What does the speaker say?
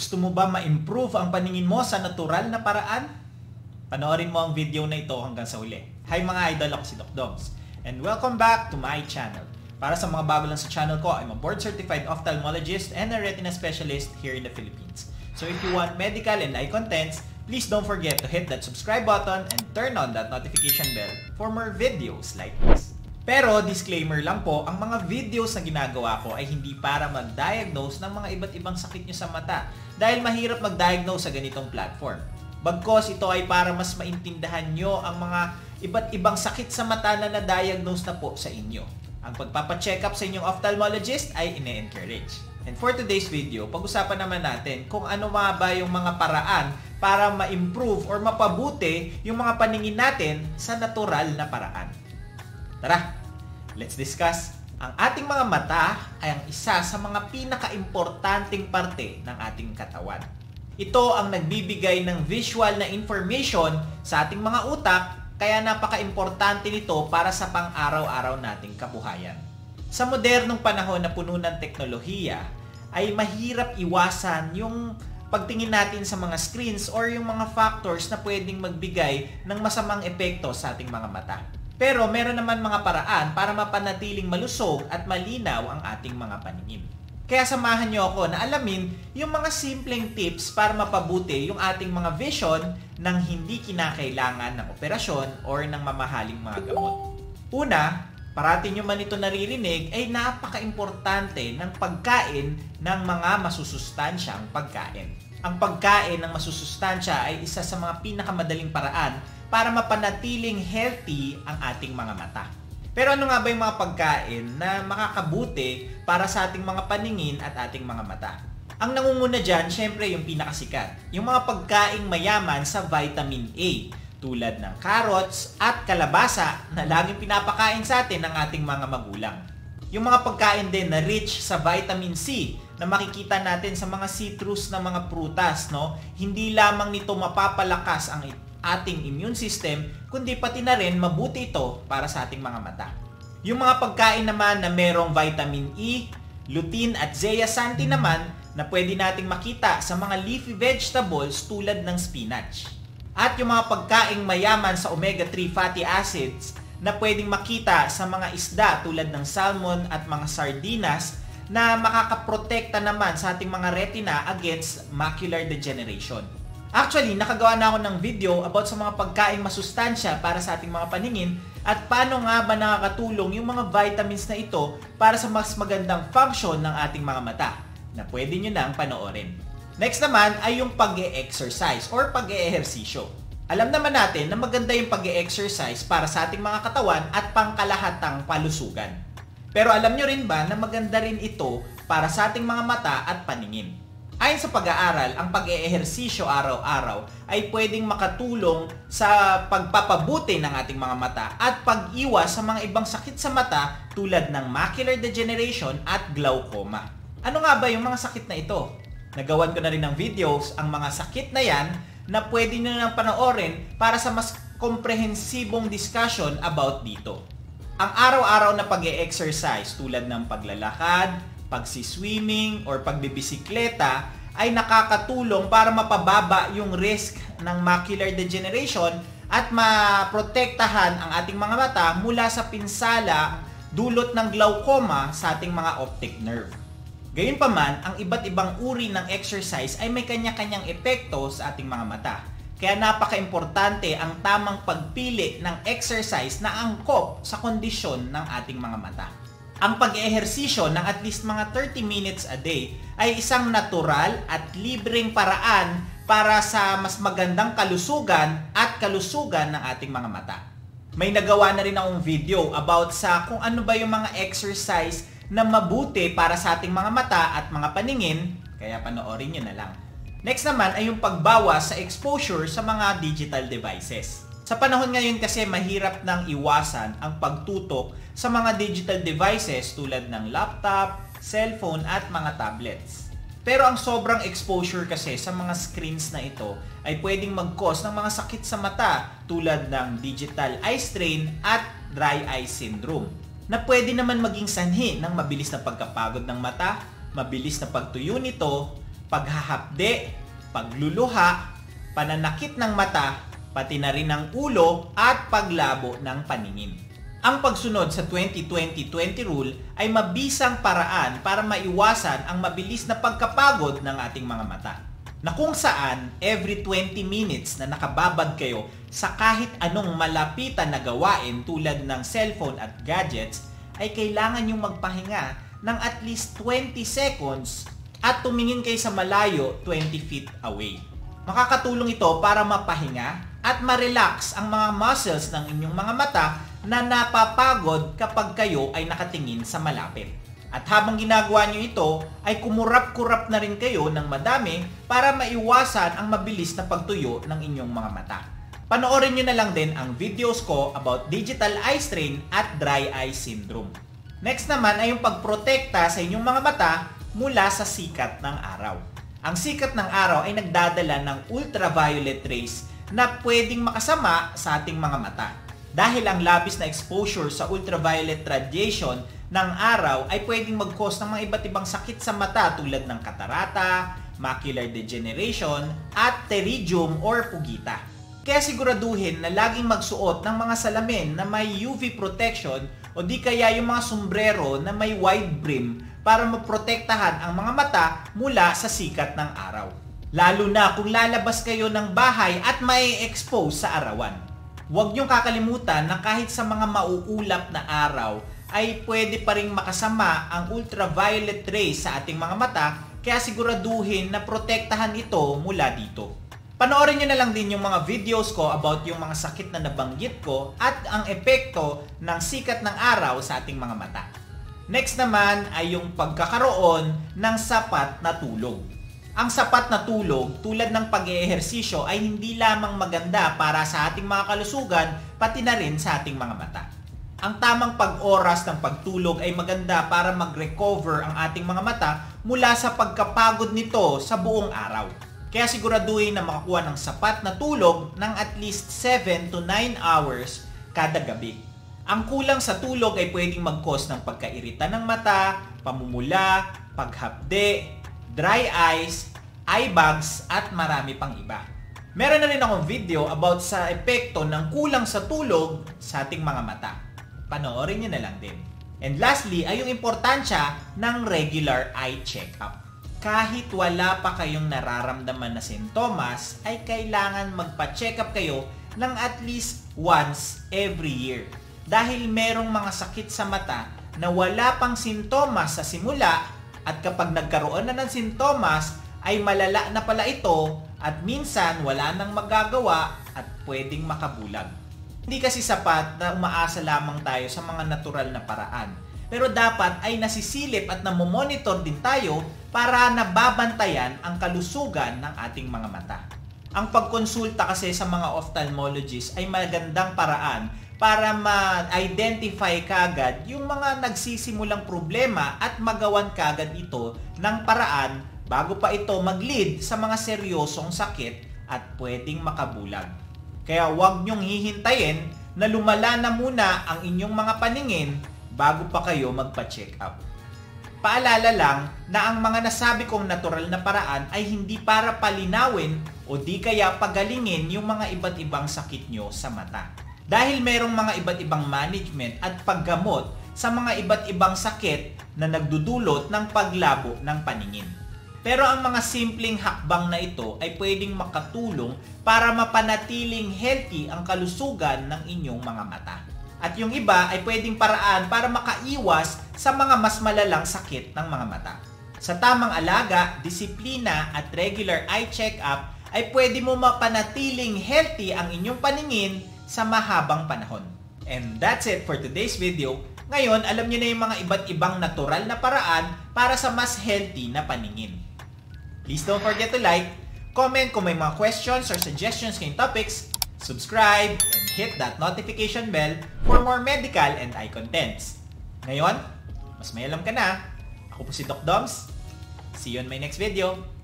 Gusto mo ba ma-improve ang paningin mo sa natural na paraan? Panoorin mo ang video na ito hanggang sa huli. Hi mga idol, ako si Doc Dogs. And welcome back to my channel. Para sa mga bago lang sa channel ko, I'm a board-certified ophthalmologist and a retina specialist here in the Philippines. So if you want medical and eye contents, please don't forget to hit that subscribe button and turn on that notification bell for more videos like this. Pero disclaimer lang po, ang mga videos na ginagawa ko ay hindi para mag-diagnose ng mga iba't ibang sakit nyo sa mata dahil mahirap mag-diagnose sa ganitong platform. Bagkos ito ay para mas maintindahan nyo ang mga iba't ibang sakit sa mata na na-diagnose na po sa inyo. Ang pagpapacheck up sa inyong ophthalmologist ay ine-encourage. And for today's video, pag-usapan naman natin kung ano ba yung mga paraan para ma-improve or mapabuti yung mga paningin natin sa natural na paraan. Tara, let's discuss. Ang ating mga mata ay ang isa sa mga pinaka-importanting parte ng ating katawan. Ito ang nagbibigay ng visual na information sa ating mga utak, kaya napaka-importante nito para sa pang-araw-araw nating kabuhayan. Sa modernong panahon na puno ng teknolohiya, ay mahirap iwasan yung pagtingin natin sa mga screens or yung mga factors na pwedeng magbigay ng masamang epekto sa ating mga mata. Pero meron naman mga paraan para mapanatiling malusog at malinaw ang ating mga paningin. Kaya samahan niyo ako na alamin yung mga simpleng tips para mapabuti yung ating mga vision nang hindi kinakailangan ng operasyon or ng mamahaling mga gamot. Una, parati nyo man ito naririnig, ay napaka-importante ng pagkain ng mga masusustansyang pagkain. Ang pagkain ng masusustansya ay isa sa mga pinakamadaling paraan para mapanatiling healthy ang ating mga mata. Pero ano nga ba yung mga pagkain na makakabuti para sa ating mga paningin at ating mga mata? Ang nangunguna dyan, syempre yung pinakasikat. Yung mga pagkaing mayaman sa vitamin A, tulad ng carrots at kalabasa na laging pinapakain sa atin ng ating mga magulang. Yung mga pagkain din na rich sa vitamin C na makikita natin sa mga citrus na mga prutas, no? Hindi lamang nito mapapalakas ang ating immune system, kundi pati na rin mabuti ito para sa ating mga mata. Yung mga pagkain naman na merong vitamin E, lutein at zeaxanthin naman na pwede nating makita sa mga leafy vegetables tulad ng spinach. At yung mga pagkaing mayaman sa omega-3 fatty acids na pwedeng makita sa mga isda tulad ng salmon at mga sardinas na makakaprotekta naman sa ating mga retina against macular degeneration. Actually, nakagawa na ako ng video about sa mga pagkaing masustansya para sa ating mga paningin at paano nga ba nakakatulong yung mga vitamins na ito para sa mas magandang function ng ating mga mata na pwede nyo nang panoorin. Next naman ay yung pag-e-exercise or pag-e-ehersisyo. Alam naman natin na maganda yung pag-e-exercise para sa ating mga katawan at pangkalahatang palusugan. Pero alam nyo rin ba na maganda rin ito para sa ating mga mata at paningin? Ayon sa pag-aaral, ang pag-e-ehersisyo araw-araw ay pwedeng makatulong sa pagpapabuti ng ating mga mata at pag-iwas sa mga ibang sakit sa mata tulad ng macular degeneration at glaucoma. Ano nga ba yung mga sakit na ito? Nagawan ko na rin ng videos ang mga sakit na yan na pwede nyo nang panoorin para sa mas komprehensibong discussion about dito. Ang araw-araw na pag-e-exercise tulad ng paglalakad, pagsiswimming or pagbibisikleta ay nakakatulong para mapababa yung risk ng macular degeneration at maprotektahan ang ating mga mata mula sa pinsala dulot ng glaucoma sa ating mga optic nerve. Gayunpaman, ang iba't ibang uri ng exercise ay may kanya-kanyang epekto sa ating mga mata. Kaya napaka-importante ang tamang pagpili ng exercise na angkop sa kondisyon ng ating mga mata. Ang pag-ehersisyo ng at least mga 30 minutes a day ay isang natural at libreng paraan para sa mas magandang kalusugan at kalusugan ng ating mga mata. May nagawa na rin akong video about sa kung ano ba yung mga exercise na mabuti para sa ating mga mata at mga paningin, kaya panoorin nyo na lang. Next naman ay yung pagbawas sa exposure sa mga digital devices. Sa panahon ngayon kasi mahirap nang iwasan ang pagtutok sa mga digital devices tulad ng laptop, cellphone at mga tablets. Pero ang sobrang exposure kasi sa mga screens na ito ay pwedeng mag-cause ng mga sakit sa mata tulad ng digital eye strain at dry eye syndrome na pwede naman maging sanhi ng mabilis na pagkapagod ng mata, mabilis na pagtuyo nito, paghahapde, pagluluha, pananakit ng mata, pati na rin ng ulo at paglabo ng paningin. Ang pagsunod sa 20-20-20 rule ay mabisang paraan para maiwasan ang mabilis na pagkapagod ng ating mga mata. Na kung saan every 20 minutes na nakababad kayo sa kahit anong malapitan na gawain tulad ng cellphone at gadgets, ay kailangan yung magpahinga ng at least 20 seconds at tumingin kayo sa malayo 20 feet away. Makakatulong ito para mapahinga at ma-relax ang mga muscles ng inyong mga mata na napapagod kapag kayo ay nakatingin sa malapit. At habang ginagawa nyo ito, ay kumurap-kurap na rin kayo ng madami para maiwasan ang mabilis na pagtuyo ng inyong mga mata. Panoorin nyo na lang din ang videos ko about digital eye strain at dry eye syndrome. Next naman ay yung pagprotekta sa inyong mga mata mula sa sikat ng araw. Ang sikat ng araw ay nagdadala ng ultraviolet rays na pwedeng makasama sa ating mga mata. Dahil ang labis na exposure sa ultraviolet radiation ng araw ay pwedeng mag-cause ng mga iba't ibang sakit sa mata tulad ng katarata, macular degeneration, at pterygium or pugita. Kaya siguraduhin na laging magsuot ng mga salamin na may UV protection o di kaya yung mga sombrero na may wide brim para maprotektahan ang mga mata mula sa sikat ng araw. Lalo na kung lalabas kayo ng bahay at may expose sa arawan. Huwag niyong kakalimutan na kahit sa mga mauulap na araw ay pwede pa ring makasama ang ultraviolet rays sa ating mga mata, kaya siguraduhin na protektahan ito mula dito. Panoorin nyo na lang din yung mga videos ko about yung mga sakit na nabanggit ko at ang epekto ng sikat ng araw sa ating mga mata. Next naman ay yung pagkakaroon ng sapat na tulog. Ang sapat na tulog tulad ng pag-eehersisyo ay hindi lamang maganda para sa ating mga kalusugan pati na rin sa ating mga mata. Ang tamang pag-oras ng pagtulog ay maganda para mag-recover ang ating mga mata mula sa pagkapagod nito sa buong araw. Kaya siguraduhin na makakuha ng sapat na tulog ng at least 7 to 9 hours kada gabi. Ang kulang sa tulog ay pwedeng mag-cause ng pagkairita ng mata, pamumula, paghapde, dry eyes, eye bags, at marami pang iba. Meron na rin akong video about sa epekto ng kulang sa tulog sa ating mga mata. Panoorin nyo na lang din. And lastly ay yung importansya ng regular eye check-up. Kahit wala pa kayong nararamdaman na sintomas, ay kailangan magpa-check up kayo ng at least once every year. Dahil merong mga sakit sa mata na wala pang sintomas sa simula at kapag nagkaroon na ng sintomas ay malala na pala ito at minsan wala nang magagawa at pwedeng makabulag. Hindi kasi sapat na umaasa lamang tayo sa mga natural na paraan. Pero dapat ay nasisilip at namomonitor din tayo para nababantayan ang kalusugan ng ating mga mata. Ang pagkonsulta kasi sa mga ophthalmologist ay magandang paraan para ma-identify kagad yung mga nagsisimulang problema at magawan kagad ito ng paraan bago pa ito mag-lead sa mga seryosong sakit at pwedeng makabulag. Kaya huwag niyong hihintayin na lumala na muna ang inyong mga paningin bago pa kayo magpa-check up. Paalala lang na ang mga nasabi kong natural na paraan ay hindi para palinawin o di kaya pagalingin yung mga iba't ibang sakit nyo sa mata. Dahil merong mga iba't ibang management at paggamot sa mga iba't ibang sakit na nagdudulot ng paglabo ng paningin. Pero ang mga simpleng hakbang na ito ay pwedeng makatulong para mapanatiling healthy ang kalusugan ng inyong mga mata. At yung iba ay pwedeng paraan para makaiwas sa mga mas malalang sakit ng mga mata. Sa tamang alaga, disiplina at regular eye check-up ay pwede mo mapanatiling healthy ang inyong paningin sa mahabang panahon. And that's it for today's video. Ngayon, alam niyo na yung mga iba't ibang natural na paraan para sa mas healthy na paningin. Please don't forget to like, comment kung may mga questions or suggestions kayong topics, subscribe, and hit that notification bell for more medical and eye contents. Ngayon, mas may alam ka na. Ako po si Doc Doms. See you on my next video.